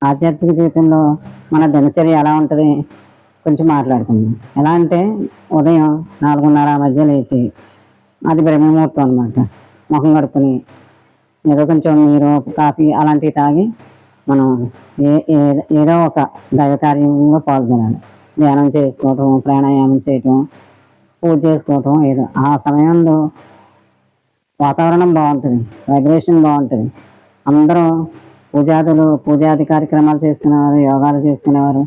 ఆధ్యాత్మిక జీవితంలో మన దినచర్య ఎలా ఉంటుంది కొంచెం మాట్లాడుకుందాం. ఎలా అంటే ఉదయం 4:30 మధ్య లేచి అది బ్రహ్మముహూర్తం అనమాట. మొహం కడుక్కొని ఏదో కొంచెం నీరు, కాఫీ అలాంటివి తాగి మనం ఏదో ఒక దైవ కార్యంలో పాల్గొనాలి. ధ్యానం చేసుకోవటం, ప్రాణాయామం చేయటం, పూజ చేసుకోవటం ఏదో. ఆ సమయంలో వాతావరణం బాగుంటుంది, వైబ్రేషన్ బాగుంటుంది. అందరూ పూజాది కార్యక్రమాలు చేసుకునేవారు, యోగాలు చేసుకునేవారు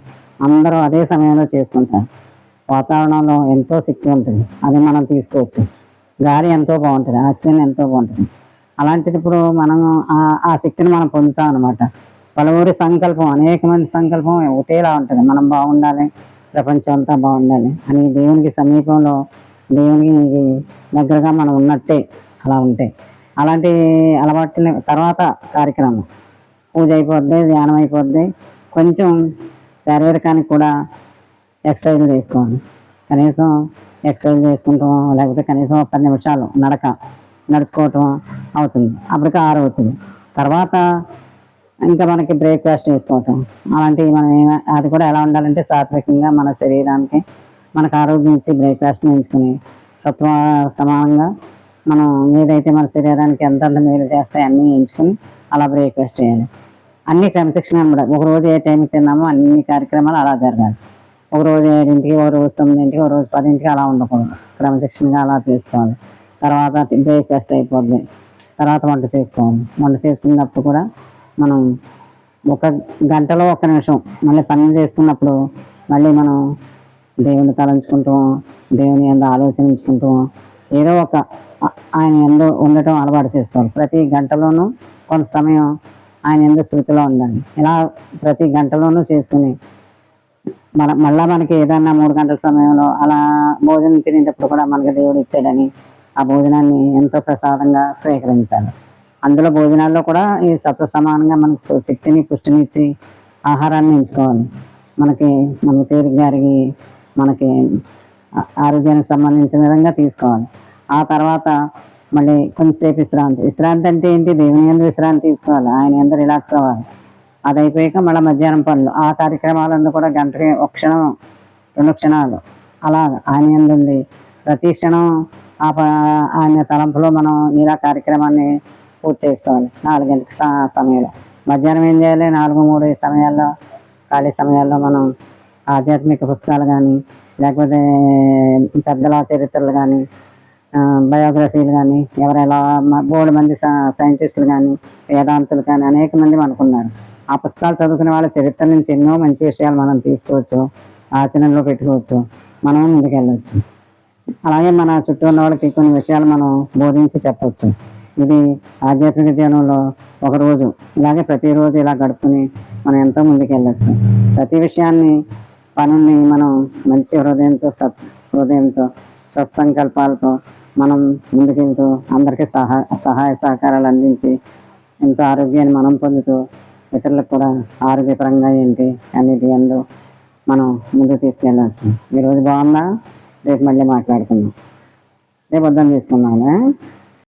అందరూ అదే సమయంలో చేసుకుంటారు. వాతావరణంలో ఎంతో శక్తి ఉంటుంది, అది మనం తీసుకోవచ్చు. గాలి ఎంతో బాగుంటుంది, ఆక్సిజన్ ఎంతో బాగుంటుంది. అలాంటిప్పుడు మనం ఆ శక్తిని మనం పొందుతాం అనమాట. పలువురి సంకల్పం, అనేక మంది సంకల్పం ఒకేలా ఉంటుంది. మనం బాగుండాలి, ప్రపంచం అంతా బాగుండాలి అని దేవునికి సమీపంలో, దేవునికి దగ్గరగా మనం ఉన్నట్టే అలా ఉంటాయి. అలాంటి అలవాట్ల తర్వాత కార్యక్రమం పూజ అయిపోద్ది, ధ్యానం అయిపోద్ది. కొంచెం శారీరకానికి కూడా ఎక్సర్సైజ్ చేసుకోవాలి. కనీసం ఎక్సర్సైజ్ చేసుకుంటాం, లేకపోతే కనీసం 10 నిమిషాలు నడుచుకోవటం అవుతుంది. అప్పటికి 6 అవుతుంది. తర్వాత ఇంకా మనకి బ్రేక్ఫాస్ట్ చేసుకోవటం అలాంటివి మనం అది కూడా ఎలా ఉండాలంటే సాత్వికంగా మన శరీరానికి మనకు ఆరోగ్యం ఇచ్చి బ్రేక్ఫాస్ట్ ఎంచుకుని సత్వ సమానంగా మనం ఏదైతే మన శరీరానికి ఎంతంత మేలు చేస్తాయో అన్నీ ఎంచుకుని అలా బ్రేక్ఫాస్ట్ చేయాలి. అన్ని క్రమశిక్షణ అనమాట. ఒకరోజు ఏ టైంకి తిన్నామో అన్ని కార్యక్రమాలు అలా జరగాలి. ఒకరోజు 7ంటికి, ఒకరోజు 9ంటికి, ఒకరోజు 10ంటికి అలా ఉండకూడదు. క్రమశిక్షణగా అలా చేసుకోవాలి. తర్వాత బ్రేక్ఫాస్ట్ అయిపోద్ది. తర్వాత వంట చేసుకోవాలి. వంట చేసుకున్నప్పుడు కూడా మనం 1 గంటలో 1 నిమిషం మళ్ళీ పనులు చేసుకున్నప్పుడు మళ్ళీ మనం దేవుని తలంచుకుంటాం, దేవుని యందు ఆలోచించుకుంటాం, ఏదో ఒక ఆయన యందు ఉండటం అలవాటు చేసుకోవాలి. ప్రతి గంటలోనూ కొంత సమయం ఆయన యందు స్థితిలో ఉండాలి. ఇలా ప్రతి గంటలోనూ చేసుకుని మళ్ళీ మనకి ఏదన్నా 3 గంటల సమయంలో అలా భోజనం తినేటప్పుడు కూడా మనకి దేవుడు ఇచ్చాడని ఆ భోజనాన్ని ఎంతో ప్రసాదంగా స్వీకరించాలి. అందులో భోజనాల్లో కూడా ఈ సత్వ సమానంగా మనకు శక్తిని, పుష్టిని ఇచ్చి ఆహారాన్ని ఎంచుకోవాలి. మన తేలిగ్గా అరిగి మనకి ఆరోగ్యానికి సంబంధించిన విధంగా తీసుకోవాలి. ఆ తర్వాత మళ్ళీ కొంచెంసేపు విశ్రాంతి అంటే ఏంటి? దేవుని యందు విశ్రాంతి తీసుకోవాలి, ఆయన యందు రిలాక్స్ అవ్వాలి. అది అయిపోయాక మళ్ళీ మధ్యాహ్నం పనులు, ఆ కార్యక్రమాలన్నీ కూడా గంటకి 1 క్షణం 2 క్షణాలు అలా ఆయన యందు ఉండి ప్రతి క్షణం ఆయన తలంపులో మనం ఇలా కార్యక్రమాన్ని పూర్తి చేసుకోవాలి. 4 గంటల సమయంలో మధ్యాహ్నం ఏం చేయాలి? 4, 3 సమయాల్లో ఖాళీ సమయాల్లో మనం ఆధ్యాత్మిక పుస్తకాలు కానీ, లేకపోతే పెద్దల చరిత్రలు కానీ, బయోగ్రఫీలు కానీ, ఎవరైనా బోల్డ్ మంది సైంటిస్టులు కానీ, వేదాంతులు కానీ అనేక మంది మనకున్నారు. ఆ పుస్తకాలు చదువుకునే వాళ్ళ చరిత్ర నుంచి ఎన్నో మంచి విషయాలు మనం తీసుకోవచ్చు, ఆచరణలో పెట్టుకోవచ్చు, మనం ముందుకెళ్ళవచ్చు. అలాగే మన చుట్టూ ఉన్న వాళ్ళకి కొన్ని విషయాలు మనం బోధించి చెప్పవచ్చు. ఇది ఆధ్యాత్మిక జీవనంలో ఒకరోజు ఇలాగే ప్రతిరోజు ఇలా గడుపుకుని మనం ఎంతో ముందుకెళ్ళచ్చు. ప్రతి విషయాన్ని, పనుల్ని మనం మంచి హృదయంతో సత్సంకల్పాలతో మనం ముందుకెళ్తూ అందరికీ సహాయ సహకారాలు అందించి ఎంతో ఆరోగ్యాన్ని మనం పొందుతూ ఇతరులకు కూడా ఆరోగ్యపరంగా ఏంటి అన్నిటి అందు మనం ముందుకు తీసుకెళ్ళవచ్చు. ఈరోజు బాగుందా? రేపు మళ్ళీ మాట్లాడుకుందాం. రేపు వద్దాం తీసుకుందాం.